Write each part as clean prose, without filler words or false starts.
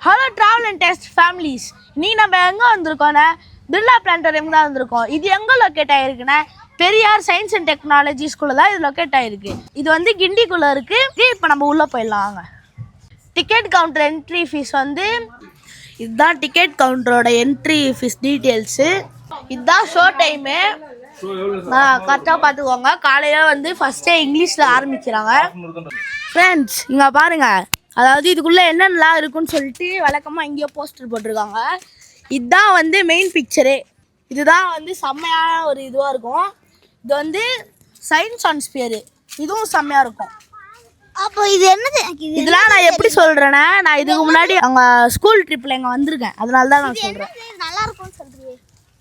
Hello travel and test families, நீ நம்ம எங்கே வந்திருக்கோன்னா பிர்லா பிளானட்டோரியம் தான் வந்திருக்கோம். இது எங்கே லொக்கேட் ஆகிருக்குன்னா பெரியார் சயின்ஸ் அண்ட் டெக்னாலஜி ஸ்கூலில் தான் இது லொக்கேட் ஆகிருக்கு. இது வந்து கிண்டிக்குள்ளே இருக்குது. இப்போ நம்ம உள்ளே போயிடலாம். டிக்கெட் கவுண்டர் என்ட்ரி ஃபீஸ் வந்து இதுதான். டிக்கெட் கவுண்டரோட என்ட்ரி ஃபீஸ் டீட்டெயில்ஸு இதுதான். ஷோ டைமு கரெக்டாக பார்த்துக்கோங்க. காலையில் வந்து ஃபஸ்ட்டே இங்கிலீஷில் ஆரம்பிக்கிறாங்க. ஃப்ரெண்ட்ஸ் இங்கே பாருங்கள், அதாவது இதுக்குள்ளே என்னென்னலாம் இருக்குன்னு சொல்லிட்டு வழக்கமாக இங்கேயோ போஸ்டர் போட்டிருக்காங்க. இதுதான் வந்து மெயின் பிக்சரே. இதுதான் வந்து செம்மையான ஒரு இதுவாக இருக்கும். இது வந்து சயின்ஸ் ஆன் ஸ்பியரு, இதுவும் செம்மையாக இருக்கும். அப்போ இது என்னது? இதெல்லாம் நான் எப்படி சொல்கிறேன்னா, நான் இதுக்கு முன்னாடி அங்கே ஸ்கூல் ட்ரிப்பில் இங்கே வந்திருக்கேன், அதனால தான் நான் சொல்கிறேன். நல்லா இருக்கும்னு சொல்கிறீங்க.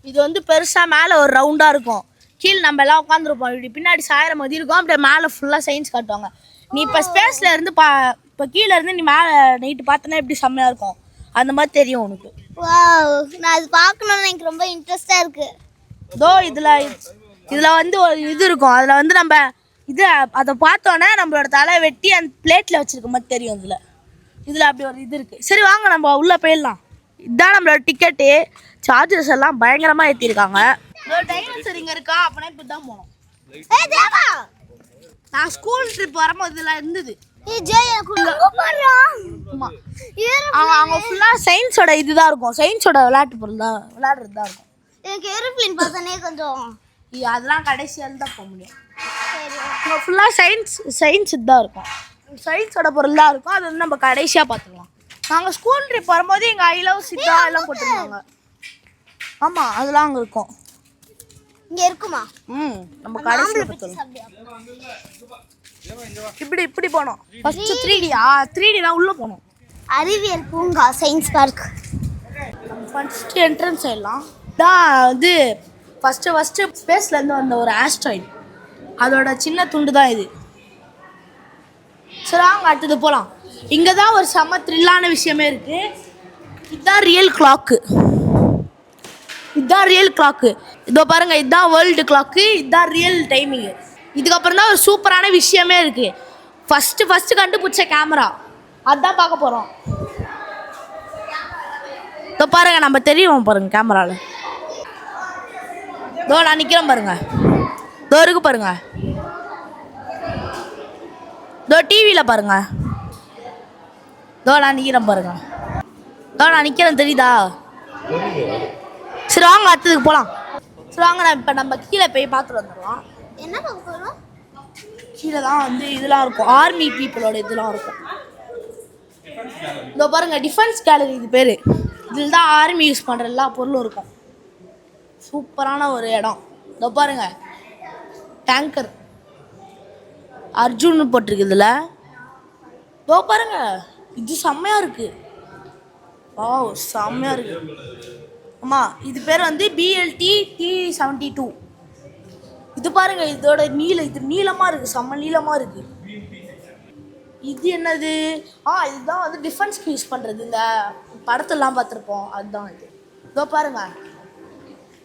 இது வந்து பெருசாக மேலே ஒரு ரவுண்டாக இருக்கும். கீழே நம்ம எல்லாம் உட்காந்துருப்போம். இப்படி பின்னாடி சாயிற மாதிரி இருக்கும். அப்படியே மேலே ஃபுல்லாக சயின்ஸ் காட்டுவாங்க. நீ இப்போ ஸ்பேஸில் இருந்து இப்போ கீழே இருந்து நீ மேலே நைட்டு பார்த்தோன்னா எப்படி செம்மையாக இருக்கும், அந்த மாதிரி தெரியும் உனக்கு. வாவ், நான் அது பார்க்கணுன்னு எனக்கு ரொம்ப இன்ட்ரெஸ்டாக இருக்குது. இதோ இதில் வந்து ஒரு இது இருக்கும். அதில் வந்து நம்ம அதை பார்த்தோன்னே நம்மளோட தலை வெட்டி அந்த பிளேட்டில் வச்சுருக்க மாதிரி தெரியும். இதில் அப்படி ஒரு இது இருக்குது. சரி வாங்க நம்ம உள்ளே போயிடலாம். இதுதான் நம்மளோட டிக்கெட்டு. சார்ஜஸ் எல்லாம் பயங்கரமாக ஏற்றிருக்காங்க. டைனோசர் இங்கே இருக்கா, அப்படின்னா இப்படி தான் போகணும். நான் ஸ்கூல் ட்ரிப் வரும்போது இதெல்லாம் இருந்தது. அவங்க ஃபுல்லாக சயின்ஸோட இதுதான் இருக்கும். சயின்ஸோட விளையாட்டு பொருள் தான், விளையாடுறது தான் இருக்கும். எனக்கு ஏரோப்ளேன் பார்த்தோன்னே கொஞ்சம் அதெல்லாம் கடைசியால் தான் போக முடியும். அங்கே ஃபுல்லாக சயின்ஸ் தான் இருக்கும். சயின்ஸோட பொருள் தான் இருக்கும். அது வந்து நம்ம கடைசியாக பார்த்துக்கலாம். நாங்கள் ஸ்கூல் ட்ரிப் வரும்போது எங்கள் ஐ லவ் சித்தா எல்லாம் போட்டுருந்தாங்க. ஆமாம், அதெல்லாம் அங்கே இருக்கும். இங்கே இருக்குமா? நம்ம கடைசியில் பார்த்துக்கலாம். இப்படி போனோம். ஃபர்ஸ்ட் 3D தான் உள்ளே போனோம். அறிவியல் பூங்கா, சயின்ஸ் பார்க். ஃபர்ஸ்ட் என்ட்ரன்ஸ் ஆயிடலாம். தான் வந்து ஃபஸ்ட்டு ஸ்பேஸ்லேருந்து வந்த ஒரு ஆஸ்ட்ராய்டு, அதோட சின்ன துண்டு தான் இது. சரி வாங்க அடுத்தது போகலாம். இங்கே தான் ஒரு செம்ம த்ரில்லான விஷயமே இருக்குது. இதுதான் ரியல் கிளாக்கு. இதோ பாருங்கள், இதுதான் வேர்ல்டு கிளாக்கு. இதுதான் ரியல் டைமிங்கு. இதுக்கப்புறம் தான் ஒரு சூப்பரான விஷயமே இருக்குது. ஃபஸ்ட்டு கண்டுபிடிச்ச கேமரா, அதுதான் பார்க்க போகிறோம். இதோ பாருங்கள், நம்ம தெரியும் பாருங்கள் கேமராவில். இதோ நான் நிற்கிறேன் பாருங்கள். இதோ இருக்கு பாருங்கள். இதோ டிவியில் பாருங்கள். இதோ நான் நிற்கிறேன் பாருங்கள். இதோ நான் நிற்கிறேன், தெரியுதா? சரி வாங்க அடுத்ததுக்கு போகலாம். சரி வாங்க இப்போ நம்ம கீழே போய் பார்த்துட்டு வந்துடலாம். என்ன பார்க்க போகிறோம்? கீழே தான் வந்து இதெல்லாம் இருக்கும். ஆர்மி பீப்புளோட இதெல்லாம் இருக்கும். இதோ பாருங்கள், டிஃபென்ஸ் கேலரி இது பேர். இதில் தான் ஆர்மி யூஸ் பண்ணுற எல்லா பொருளும் இருக்கும். சூப்பரான ஒரு இடம். இதோ பாருங்கள், டேங்கர் அர்ஜுன்னு போட்டிருக்கு இதில். இதோ பாருங்கள், இது செம்மையாக இருக்குது. செம்மையாக இருக்குது. ஆமாம், இது பேர் வந்து BLT T-72. இது பாருங்க, இதோட இது நீளமாக இருக்குது, செம்ம நீளமாக இருக்குது. இது என்னது? இதுதான் வந்து டிஃபென்ஸ்க்கு யூஸ் பண்ணுறது. இந்த படத்தெல்லாம் பார்த்துருப்போம், அதுதான் இது. இதோ பாருங்க,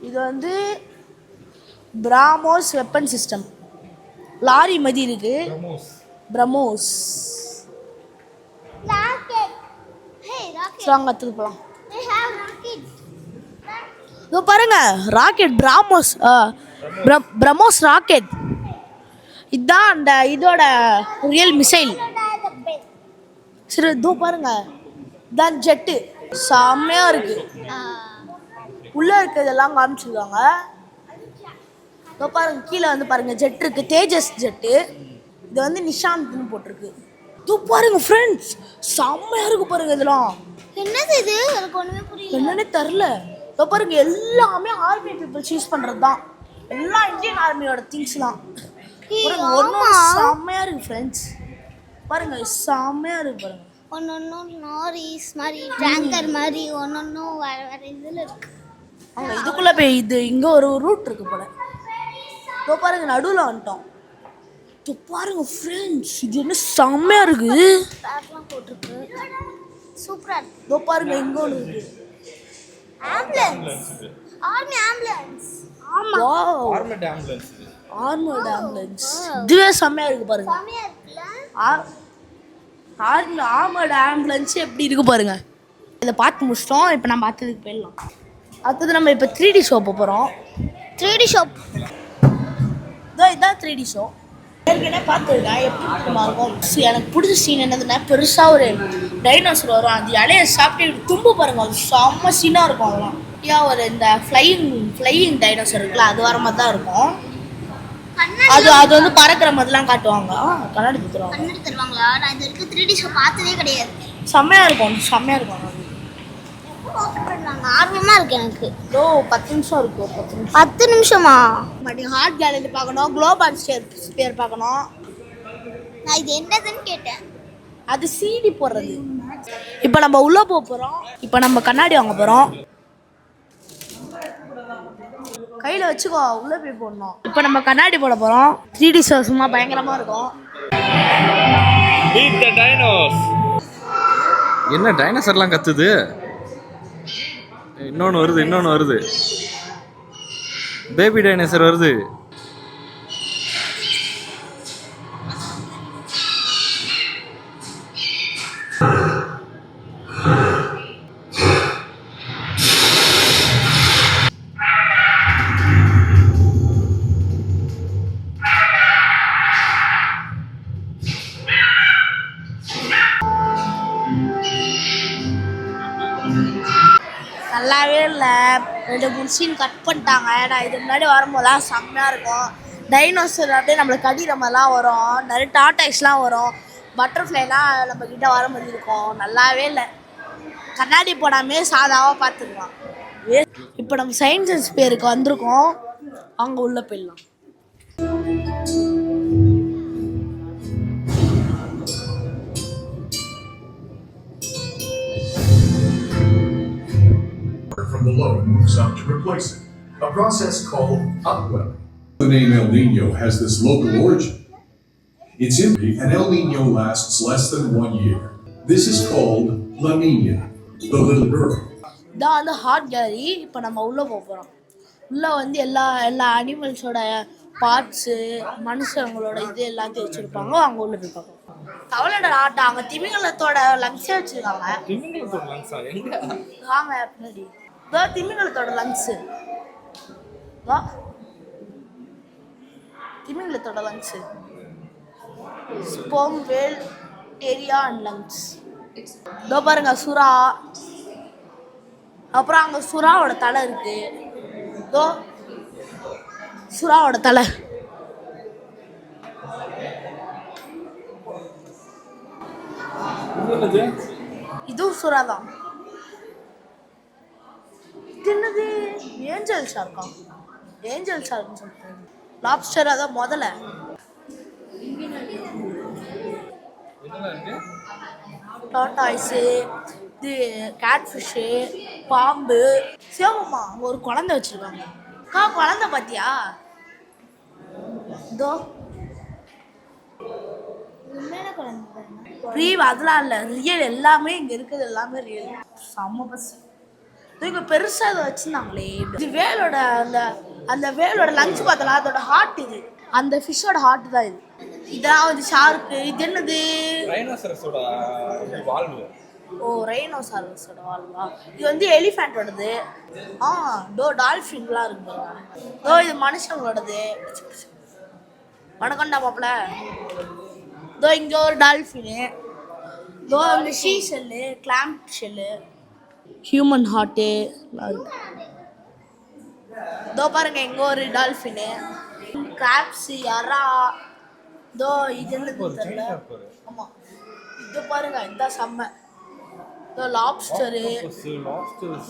இது வந்து பிராமோஸ் வெப்பன் சிஸ்டம். லாரி மாதிரி இருக்கு. பிரம்மோஸ். வாங்கத்துக்கு போகலாம். இதோ பாருங்க, ராக்கெட். பிரம்மோஸ் ராக்கெட். இதுதான் அந்த இதோட ரியல் மிசைல். சரி இதோ பாருங்க, இதுதான் ஜெட்டு. செம்மையாக இருக்கு. உள்ளே இருக்கிறதெல்லாம் காமிச்சிருக்காங்க. இதோ பாருங்க, கீழே வந்து பாருங்க ஜெட் இருக்கு. தேஜஸ் ஜெட்டு. இது வந்து நிஷாந்த்னு போட்டிருக்கு. இதோ பாருங்க ஃப்ரெண்ட்ஸ், செம்மையாக இருக்கு பாருங்க. இதெல்லாம் என்னது? இது எனக்கு ஒன்றுமே புரியல, என்னன்னே தெரில. இதோ பாருங்க, எல்லாமே ஆர்மி பீப்புள்ஸ் யூஸ் பண்ணுறது தான். எல்லாம் இந்தியன் ஆர்மியோட திங்ஸ்லாம். ஒன்றும் செம்மையாக இருக்குது ஃப்ரெண்ட்ஸ். பாருங்கள், செம்மையாக இருக்குது பாருங்கள். ஒன்னொன்னும் லாரிஸ் மாதிரி, டேங்கர் மாதிரி ஒன்னொன்னும் வேறு இதில் இருக்குது. அவங்க இதுக்குள்ளே போய் இங்கே ஒரு ரூட் இருக்குது போல. இதோ பாருங்கள், நடுவில் வந்துட்டோம். இப்போ பாருங்கள் ஃப்ரெண்ட்ஸ், இது என்ன செம்மையாக இருக்குது. பேக்லாம் போட்டிருக்கு, சூப்பராக இருக்குது. இதோ பாருங்கள், இங்கே ஒன்று இருக்குது. Ambulance, army ambulance. Armoured ambulance. இதுவே செம்மையாக இருக்குது பாருங்கள். செம்மையாக இருக்குல்ல? ஆர்மர்ட் ஆம்புலன்ஸ் எப்படி இருக்குது பாருங்கள். இதை பார்த்து முடிச்சிட்டோம். இப்போ நம்ம அடுத்ததுக்கு போயிடலாம். அடுத்தது நம்ம இப்போ 3D ஷோ போகிறோம். 3D shop. இதுதான் 3D ஷோ. ஏற்கனவே பார்த்துருக்கேன். எப்படி இருக்கும்? எனக்கு பிடிச்ச சீன் என்னதுன்னா, பெருசாக ஒரு டைனோசர் வரும். அது இலையை சாப்பிட்டு தும்பு பாருங்க, அது செம்ம சீனாக இருக்கும். அதெல்லாம் ஒரு இந்த ஃப்ளையிங் டைனோசர் இருக்குல்ல, அது வர மாதிரி தான் இருக்கும். அது வந்து பறக்கிற மாதிரிலாம் காட்டுவாங்க. கண்ணாடி தருவாங்க. கண்ணாடி தருவாங்களா? நான் இது வரைக்கும் 3D ஷோ பார்த்ததே கிடையாது. செம்மையாக இருக்கும், செம்மையாக இருக்கும். ஆர்வமா இருக்கு எனக்கு. 10 நிமிஷம் இருக்கும். 10 நிமிஷமா? ஹார்ட் கேலரி பார்க்கணும், குளோபல் ஸ்பியர் பார்க்கணும். நான் இது என்னதுன்னு கேட்டேன். அது CD போடுறது. இப்போ நம்ம உள்ள போகிறோம். இப்போ நம்ம கண்ணாடி வாங்க போகிறோம். கையில் வச்சுக்கோ, உள்ளே போய் போடணும். இப்போ நம்ம கண்ணாடி போட போகிறோம். 3D ஷோ சும்மா பயங்கரமாக இருக்கும். என்ன டைனோசர்லாம் கத்துது? இன்னொன்று வருது. பேபி டைனோசர் வருது. நல்லாவே இல்லை. 2-3 சீன் கட் பண்ணிட்டாங்க. நான் இது முன்னாடி வரும்போதெல்லாம் செம்மையாக இருக்கும். டைனோசர் அப்படியே நம்மளுக்கு கடிகிற மாதிரிலாம் வரும். நிறைய டாட்டாய்ஸ்லாம் வரும். பட்டர்ஃப்ளைலாம் நம்ம கிட்ட வர மாதிரி இருக்கும். நல்லாவே இல்லை. கண்ணாடி போடாமே சாதாவாக பார்த்துக்கலாம். இப்போ நம்ம சயின்ஸ் அண்ட் ஸ்பேருக்கு வந்திருக்கோம். அங்கே உள்ளே போயிடலாம். from below and moves up to replace it, a process called upwelling. The name El Nino has this local origin. It's in and El Nino lasts less than 1 year. This is called La Nina, the little girl. இதான் வந்து heart gallery. இப்போ நம்ம உள்ளே போகிறோம். உள்ளே வந்து எல்லா அனிமல்ஸோட parts, மனுஷங்களோட இது எல்லாத்தையும் வச்சுருப்பாங்க. அங்கே உள்ள போய் பார்ப்போம். தவளோட ஆட்டம், அங்கே திமிங்கலத்தோட லங்ஸே வச்சுருக்காங்க. வாங்க பின்னாடி. திமிங்கலத்தோட லங்ஸு, திமிங்கலத்தோட லங்ஸு, ஸ்பெர்ம், வேல், டெரியா அண்ட் லங்ஸ். இதோ பாருங்க சுறா. அப்புறம் அங்கே சுறாவோட தலை இருக்கு. இதோ சுறாவோட தலை. இதுவும் சுறா தான். என்னது ஏஞ்சல் ஷார்க்கா? ஏஞ்சல் ஷார்க்னு சொல்லிட்டு லாப்ஸ்டர். அதான் முதல்ல டாட்டாய்ஸு, இது கேட்ஃபிஷ்ஷு, பாம்பு. சிவமா அங்கே ஒரு குழந்தை வச்சுருக்காங்க. குழந்தை பார்த்தியா? இதோ அதெல்லாம் இல்லை, ரியல். எல்லாமே இங்கே இருக்குது, எல்லாமே ரியல். செம்ம பஸ். இங்கே பெருசாக இதை வச்சுருந்தாங்களே. இது வேலோட அந்த வேலோட லங்ஸ் பார்த்தலாம். அதோட ஹார்ட் இது. அந்த ஃபிஷ்ஷோட ஹார்ட் தான் இது. இதெல்லாம் வந்து ஷார்க்கு. இது என்னது? ரைனோசரஸோட வால்வு. ரைனோசரஸோட வால்வா? இது வந்து எலிஃபென்ட்டோடது. டால்ஃபின்லாம் இருக்கு. இது மனுஷங்களோடது. வணக்கம்டா மாப்பிள்ள. இங்கே ஒரு டால்ஃபினு. அங்கே she shell, clamp shell, human heart எல்லாம் இருக்கு. பாருங்க இங்கே ஒரு டால்ஃபினு, கிராப்ஸு, யரா. இது என்னது தெரியல. ஆமாம், இது பாருங்க, இதுதான் செம்ம. லாப்ஸ்டரு,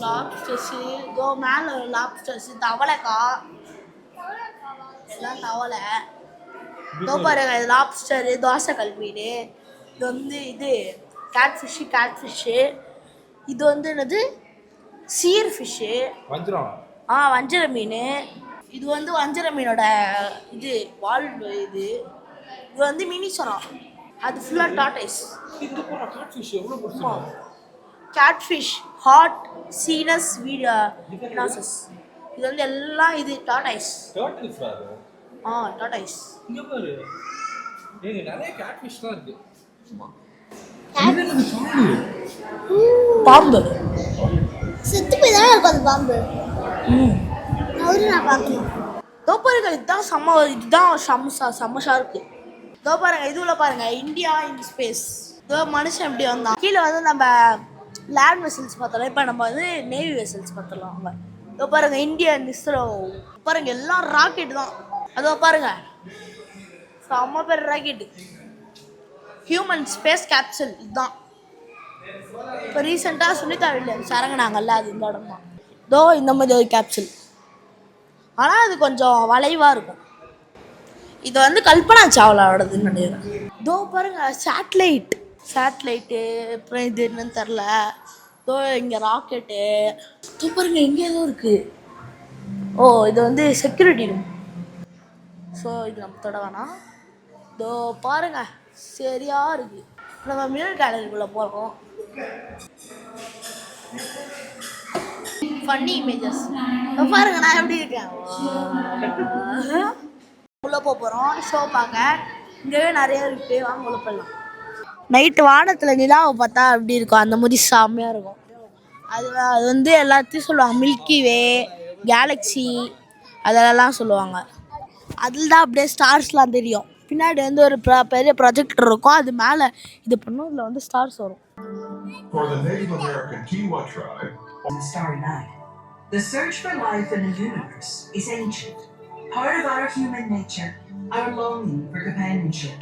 லாப்ஸ்டர்ஸு. மேலே ஒரு லாப்ஸ்டர்ஸு, தவளைக்கா, எல்லாம் தவளை. பாருங்க, இது லாப்ஸ்டரு, தோசைக்கல் மீன். இது வந்து இது கேட்ஃபிஷ்ஷு. இது வந்து என்னது? சீர் ஃபிஷ்ஷு. வஞ்சர மீன். இது வந்து வஞ்சர மீனோட இது வால்வு. இது வந்து மினி சொரம். அது ஃபுல்லாக டாட்டைஸ். Catfish, hot, சீனஸ், வீனாசஸ். இது வந்து எல்லாம் இது டாட்டைஸ். டாட்டைஸ். இங்க பாரு, நிறைய கேட்ஃபிஷ்லாம் இருக்கு. பாம்பு. செத்து போய் தானே இருக்கும் அந்த பாம்பு. நான் பார்க்கணும். இதோ பாருங்க, இதுதான் செம்ம இருக்கு. இதோ பாருங்க, இதுல பாருங்க, இந்தியா இன் ஸ்பேஸ். இதோ மனுஷன் எப்படி வந்தான். கீழே வந்து நம்ம லேண்ட் வெசல்ஸ் பார்த்தலாம். இப்போ நம்ம வந்து நேவி வெசல்ஸ் பார்த்தலாம். அவங்க இதோ பாருங்க, இந்தியன் இஸ்ரோ பாருங்க, எல்லாம் ராக்கெட் தான். அதோ பாருங்க, செம்ம பேர் ராக்கெட்டு. ஹியூமன் ஸ்பேஸ் கேப்சூல் இதுதான். இப்போ ரீசெண்டாக சுனிதா வில்லியம்ஸ் இறங்கினாங்கல்ல, அது இந்த இடம் தான். இதோ இந்த மாதிரி ஒரு கேப்சூல். ஆனால் அது கொஞ்சம் வளைவாக இருக்கும். இது வந்து கல்பனா சாவ்லாவோடதுன்னு நினைக்கிறேன். இதோ பாருங்க, சேட்டலைட்டு அப்புறம் இது என்னன்னு தெரில. இதோ இங்கே ராக்கெட்டு. இதோ பாருங்க, இங்கே ஏதோ இருக்குது. ஓ, இது வந்து செக்யூரிட்டி ரூம். ஸோ இது நம்ம தொட வேணாம். இதோ பாருங்க, சரியா இருக்கு. நம்ம மிரர் கேலரிக்குள்ளே போகிறோம். ஃபன்னி இமேஜஸ் பாருங்க, நான் எப்படி இருக்கேன். உள்ளே போகிறோம் ஷோ பார்க்க. இங்கேயே நிறைய இருக்கு, வாங்க உள்ள போயிடலாம். நைட்டு வானத்தில் நிலாவை பார்த்தா அப்படி இருக்கும், அந்த மாதிரி செம்மையாக இருக்கும். அது வந்து எல்லாத்தையும் சொல்லுவாங்க, மில்கி வே, கேலக்ஸி அதெல்லாம் சொல்லுவாங்க. அதில் தான் அப்படியே ஸ்டார்ஸ்லாம் தெரியும். பின்னாடி வந்து ஒரு பெரிய ப்ரொஜெக்டர் இருக்கும், அது மேலே இது பண்ணும், இதில் வந்து ஸ்டார்ஸ் வரும். For the Native American Kiowa tribe, in the starry night, the search for life in the universe is ancient, part of our human nature, our longing for companionship.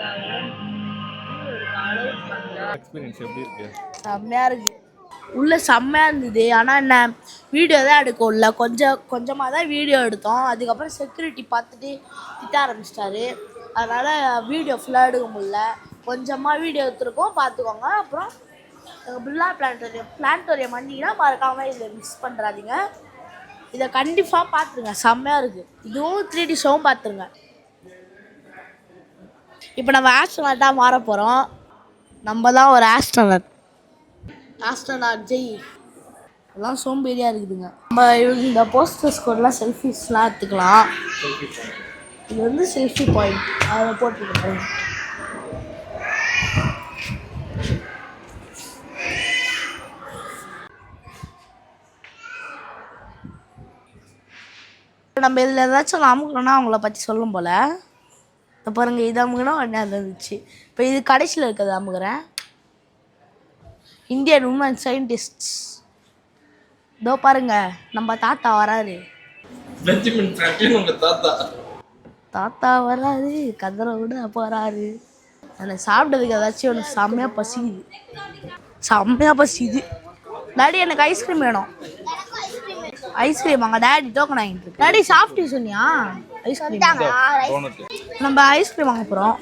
Experience எப்படி இருக்கு? செம்மையாக இருக்குது. உள்ளே செம்மையாக இருந்தது. ஆனால் என்ன, வீடியோ தான் எடுக்கல, கொஞ்சமாக தான் வீடியோ எடுத்தோம். அதுக்கப்புறம் செக்யூரிட்டி பார்த்துட்டு திட்ட ஆரம்பிச்சிட்டாரு. அதனால் வீடியோ ஃபுல்லாக எடுக்க முடியல. கொஞ்சமாக வீடியோ எடுத்துருக்கோம், பார்த்துக்கோங்க. அப்புறம் பிர்லா பிளானட்டோரியம் வந்தீங்கன்னா மறக்காமல் இதை மிஸ் பண்ணுறாதீங்க. இதை கண்டிப்பாக பார்த்துருங்க, செம்மையாக இருக்குது. இதுவும் 3D ஷோவும் பார்த்துருங்க. இப்போ நம்ம ஆஸ்ட்ரோநாட்டாக மாற போகிறோம். நம்ம தான் ஒரு ஆஸ்ட்ரோநாட் ஜெய். எல்லாம் சோம்பேறியாக இருக்குதுங்க. நம்ம இந்த போஸ்டர்ஸ் கோடெலாம் செல்ஃபிஸ்லாம் எடுத்துக்கலாம். இது வந்து செல்ஃபி பாயிண்ட், அதை போட்டுருக்கோம். நம்ம இதில் ஏதாச்சும் அமுக்கணும்னா அவங்கள பற்றி சொல்லும் போல். இப்போ பாருங்கள், இது அமுக்கணும் உடனே அது இருந்துச்சு. இப்போ இது கடைசியில் இருக்கிறது அமுக்கிறேன். Indian woman scientists. இதோ பாருங்க, நம்ம தாத்தா வராரு. பெஞ்சமின் பிராங்க்லின் உங்க தாத்தா வராரு, கதரை விட போகிறாரு. எனக்கு சாப்பிட்டதுக்கு ஏதாச்சும் ஒன்று செம்மையாக பசிக்குது. டாடி எனக்கு ஐஸ்கிரீம் வேணும். ஐஸ்கிரீம் அங்கே டாடி டோக்கன் வாங்கிட்டு இருக்கு. டாடி சாப்பிட்டு சொன்னியா ஐஸ்கிரீம்? நம்ம ஐஸ்கிரீம் வாங்க போகிறோம்.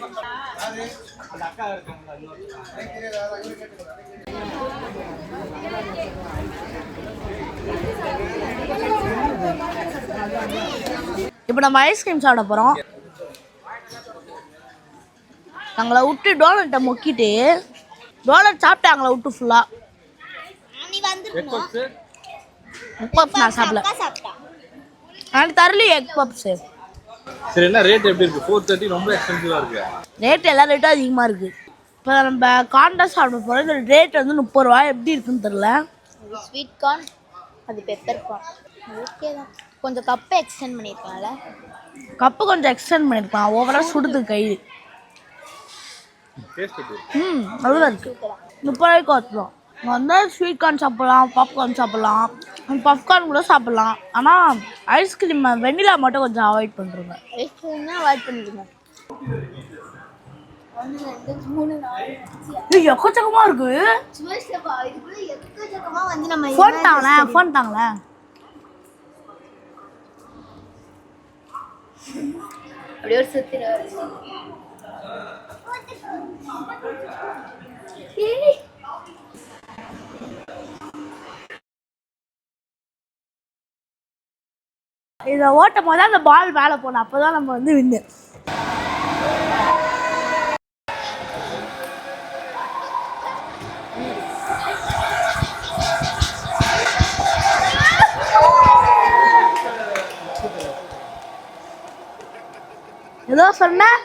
இப்போ நம்ம ஐஸ்கிரீம் சாப்பிட போகிறோம். நாங்களை விட்டு டோனட்டை மொக்கிட்டு டோனட் சாப்பிட்டு அவங்கள விட்டு ஃபுல்லாக. எக் பப்ஸ் நான் சாப்பிடல. எனக்கு தரலையே எக் பப்ஸு. சரி, என்ன ரேட் எப்படி இருக்கு? 430 ரொம்ப எக்ஸ்பென்சிவாக இருக்கு. ரேட் எல்லா ரேட்டும் அதிகமாக இருக்குது. இப்போ நம்ம கார்ன் சாப்பிட போகிறோம். இந்த ரேட் வந்து 30 ரூபா. எப்படி இருக்குன்னு தெரில. ஸ்வீட் கார்ன், அது பெப்பர் கார்ன். ஓகே தான். கொஞ்சம் கப்பை எக்ஸ்டெண்ட் பண்ணியிருக்காங்கல்ல. கப்பு கொஞ்சம் எக்ஸ்டெண்ட் பண்ணியிருக்கலாம். ஓவராக சுடுது கை. நல்லா இருக்குது. 30 ரூபாய்க்கு வச்சுருவோம். வந்து ஸ்வீட் கார்ன் சாப்பிட்லாம், பாப்கார்ன் சாப்பிட்லாம், பப்கார்ன் கூட சாப்பிட்லாம். ஆனால் ஐஸ்கிரீம் வெண்ணிலா மட்டும் கொஞ்சம் அவாய்ட் பண்ணுறோங்க. ஐஸ்கிரீம்னா அவாய்ட் பண்ணிடுங்க. இது எக்கச்சக்கமாக இருக்குது. ஃபோன் தாங்களேன். அப்படியே ஒரு சுத்தி இதை ஓட்டும் போது அந்த பால் மேலே போகணும். அப்போ தான் நம்ம வந்து வின்னு. ஏதோ சொன்னேன்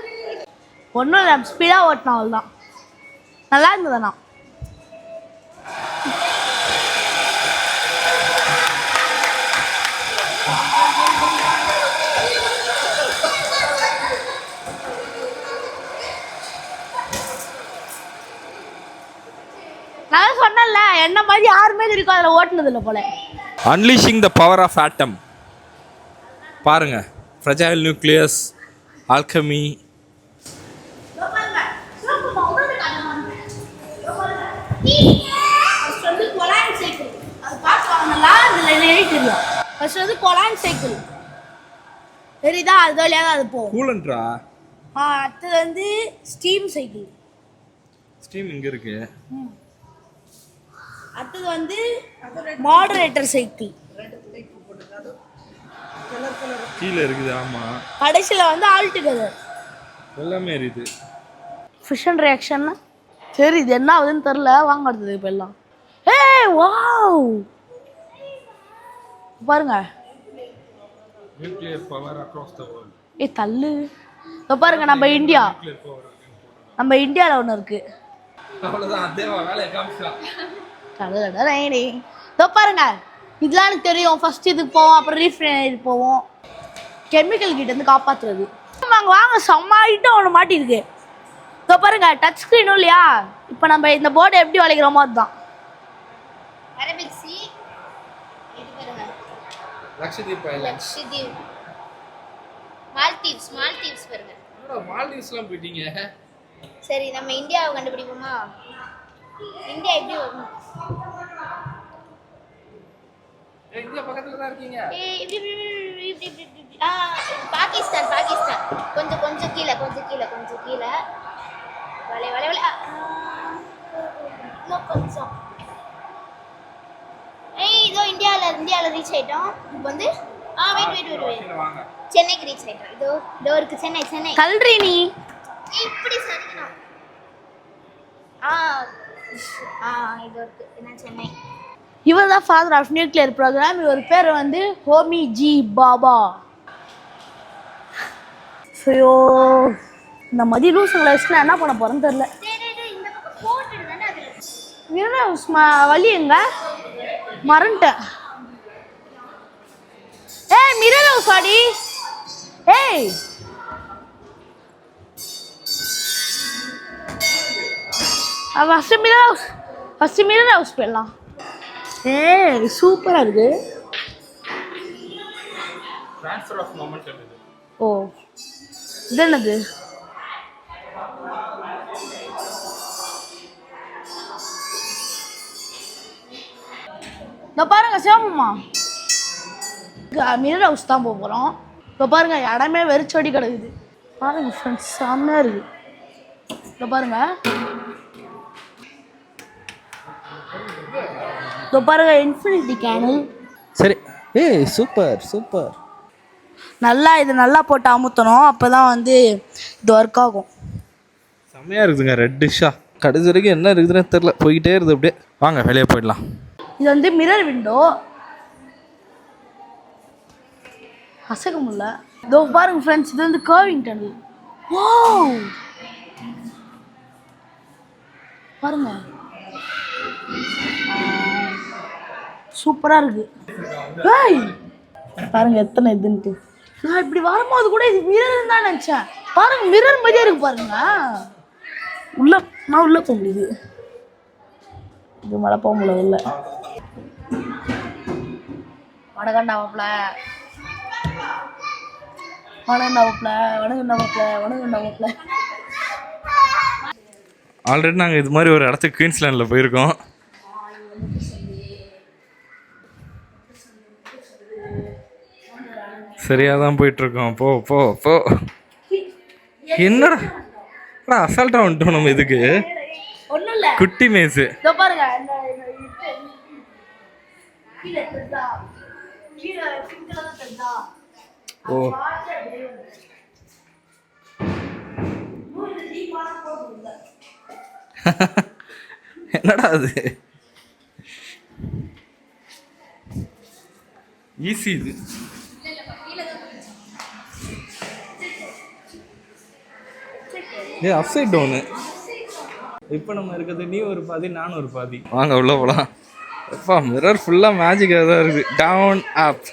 ஒன்றும் இல்லை, ஸ்பீடாக ஓட்டினா அவ்வளோதான். நல்லா இருந்ததுண்ணா. மாதிரி யாருமே இருக்கும் அதில் ஓட்டுனதில்ல போல. Unleashing the power of atom. பாருங்க, ஃப்ரெஜைல் நியூக்ளியஸ், ஆல்கமி. ஃபர்ஸ்ட் வந்து கொலான் சைக்கிள் தெரியுதா, அது வழியாக தான் அது போகும். கூலண்ட்ரா. அடுத்தது வந்து ஸ்டீம் சைக்கிள். ஸ்டீம் இங்க இருக்கு. அடுத்தது வந்து மாடரேட்டர் சைக்கிள் கீழே இருக்குது. ஆமா, கடைசியில் வந்து ஆல்டுகெதர் எல்லாமே இருக்குது. ஃபிஷன் ரியாக்ஷன்னா சரி இது என்ன ஆகுதுன்னு தெரில, வாங்க அடுத்தது இப்போ எல்லாம். ஏய் வாவ் பாருங்க, nuclear power across the world. தள்ளு. இப்போ பாருங்க, நம்ம இந்தியாவில் ஒன்று இருக்கு. அவ்வளவுதான், அதே வேலையை காமிச்சா. இதோ பாருங்க, இதெல்லாம் எனக்கு தெரியும். ஃபர்ஸ்ட் இதுக்கு போவோம், அப்புறம் ரீஃபைனரி போவோம், கெமிக்கல் கிட்ட இருந்து காப்பாத்துறது. வாங்க வாங்க, செம்ம ஐட்டம் ஒன்று மாட்டிருக்கு. இதோ பாருங்க, டச் ஸ்க்ரீனும் இல்லையா. இப்போ நம்ம இந்த போர்டை எப்படி வளைக்கிறோமோ அதுதான். அரபிக் சி இது பாருங்க, லக்ஷதீப் ஐலாண்ட். லக்ஷதீப், மால்தீவ்ஸ் பாருங்க. என்னடா மால்தீவ்ஸ்லாம் போயிட்டீங்க? சரி, நம்ம இந்தியாவை கண்டுபிடிப்போமா? இந்தியா எப்படி வரும்? இந்தியா பக்கத்துல தான் இருக்கீங்க. பாகிஸ்தான். கொஞ்சம் கீழே வலை இன்னும் கொஞ்சம். இதோ இந்தியாவில் ரீச் ஆயிட்டோம். இப்போ வந்து வெயிட் வாங்க, சென்னைக்கு ரீச் ஆயிட்டோம். இதோ இருக்கு சென்னை. கல்றி நீ இப்படி சரிக்கணும். இது இருக்கு என்ன, சென்னை. இவர் தான் ஃபாதர் ஆஃப் நியூக்ளியர் ப்ரோக்ராம். இவர் பேர் வந்து ஹோமி ஜி பாபா. ஐயோ, இந்த மாதிரி ரூல்ஸுங்களை வச்சுனா என்ன பண்ண போகிறேன்னு தெரில. வழி எங்க மறந்துட்டேன். ஏய் மிரர் ஹவுஸ் ஆடி. ஏய் ஃபர்ஸ்ட் மிரர் ஹவுஸ் போயிடலாம். ஏய் சூப்பராக இருக்கு. ட்ரான்ஸ்ஃபர் ஆஃப் மொமெண்டம் இது. ஓ இது என்னது? இந்த பாருங்க சிவமம்மா, மிரர் ஹவுஸ் தான் போக போகிறோம். இப்போ பாருங்க, இடமே வெறிச்சோடி கிடக்குது. பாருங்க ஃப்ரெண்ட்ஸ், செம்மையாக இருக்கு. இப்போ பாருங்க, இப்போ பாருங்க இன்ஃபினிட்டி கேனல். சரி. ஏய் சூப்பர். இது நல்லா போட்டு அமுத்தணும், அப்போ தான் வந்து இது ஒர்க் ஆகும். செம்மையாக இருக்குதுங்க. ரெட்டிஷா கடைசி வரைக்கும் என்ன இருக்குதுன்னு தெரில, போய்கிட்டே இருக்குது அப்படியே. வாங்க வெளியே போயிடலாம். இது வந்து மிரர் விண்டோ, அசைக்க முடியல. இதோ பாருங்க ஃப்ரெண்ட்ஸ், இது வந்து கர்விங் டனல். வாவ் பாருங்க, சூப்பராக இருக்கு. ஏய் பாருங்க எத்தனை இதுன்ட்டு. நான் இப்படி வரும்போது கூட இது மிரர் தான் நினச்சேன். பாருங்க மிரர் மாதிரியே இருக்கு பாருங்க. நான் உள்ள போக முடியுது, இது மழை போக முடியல. இல்லை வணக்கண்டாவப்பில் ஆல்ரெடி நாங்கள் இது மாதிரி ஒரு இடத்துக்கு குயின்ஸ்லாண்டில் போயிருக்கோம். சரியாக தான் போயிட்டுருக்கோம். போ என்னடா அசால்ட்டாக வந்துட்டோம் நம்ம. இதுக்கு ஒன்றும் இல்லை, குட்டி மேஸு. இதோ பாருங்க. ஓ என்னடா அது? ஈஸி இது. Upside down. இப்போ நம்ம இருக்கிறது நீ ஒரு பாதி நான் ஒரு பாதி. வாங்க உள்ள போகலாம். எப்பா மிரர் ஃபுல்லாக மேஜிக்காக தான் இருக்குது. Down up.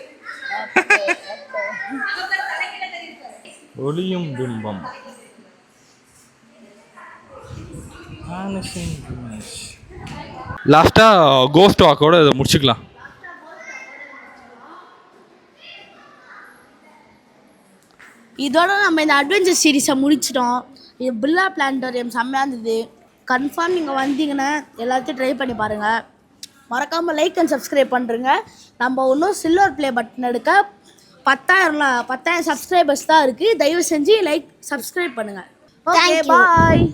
ஒளியும் பிம்பம். லாஸ்ட்டாக கோஸ்ட் வாக்கோட இதை முடிச்சுக்கலாம். இதோட நம்ம இந்த அட்வென்ச்சர் சீரீஸை முடிச்சிட்டோம். இது பிர்லா பிளானட்டோரியம் செம்மையாக இருந்தது. கன்ஃபார்ம் நீங்கள் வந்தீங்கன்னா எல்லாத்தையும் ட்ரை பண்ணி பாருங்கள். மறக்காமல் லைக் அண்ட் சப்ஸ்கிரைப் பண்ணுறங்க. நம்ம இன்னும் சில்வர் ப்ளே பட்டன் எடுக்க 10,000 சப்ஸ்கிரைபர்ஸ் தான் இருக்குது. தயவு செஞ்சு லைக் சப்ஸ்கிரைப் பண்ணுங்கள். ஓகே, பாய்.